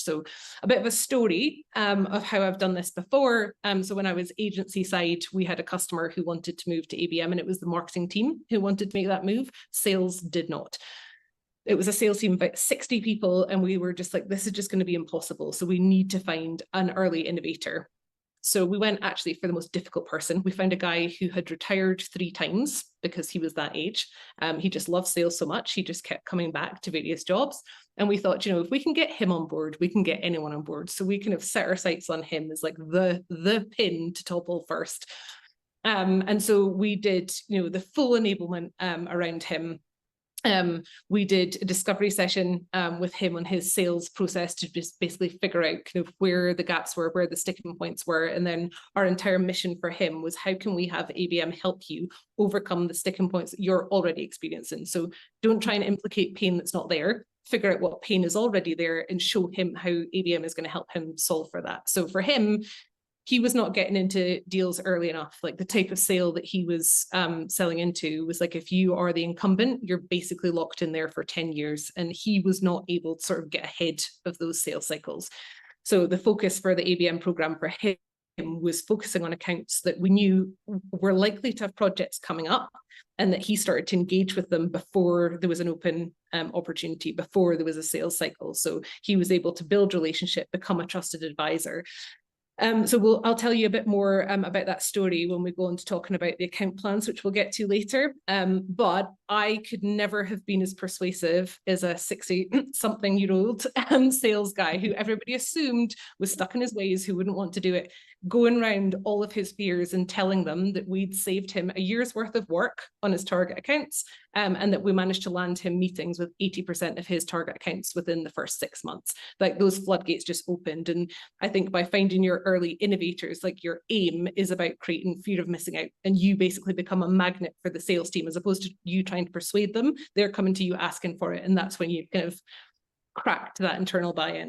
So a bit of a story of how I've done this before. So when I was agency side, we had a customer who wanted to move to ABM, and it was the marketing team who wanted to make that move. Sales did not. It was a sales team of about 60 people, and we were just like, this is just going to be impossible. So we need to find an early innovator. So we went actually for the most difficult person. We found a guy who had retired 3 times because he was that age. He just loved sales so much. He just kept coming back to various jobs. And we thought, if we can get him on board, we can get anyone on board. So we kind of set our sights on him as like the pin to topple first. And so we did, the full enablement around him. We did a discovery session with him on his sales process to just basically figure out kind of where the gaps were, where the sticking points were. And then our entire mission for him was, how can we have ABM help you overcome the sticking points that you're already experiencing? So don't try and implicate pain that's not there. Figure out what pain is already there and show him how ABM is going to help him solve for that. So for him, he was not getting into deals early enough. Like the type of sale that he was selling into was like, if you are the incumbent, you're basically locked in there for 10 years. And he was not able to sort of get ahead of those sales cycles. So the focus for the ABM program for him was focusing on accounts that we knew were likely to have projects coming up, and that he started to engage with them before there was an open opportunity, before there was a sales cycle. So he was able to build relationship, become a trusted advisor. So I'll tell you a bit more about that story when we go on to talking about the account plans, which we'll get to later. But I could never have been as persuasive as a 60-something-year-old sales guy who everybody assumed was stuck in his ways, who wouldn't want to do it, going around all of his peers and telling them that we'd saved him a year's worth of work on his target accounts, and that we managed to land him meetings with 80% of his target accounts within the first 6 months. Like, those floodgates just opened. And I think by finding your early innovators, like, your aim is about creating fear of missing out, and you basically become a magnet for the sales team, as opposed to you trying to persuade them. They're coming to you asking for it, and that's when you kind of cracked that internal buy-in.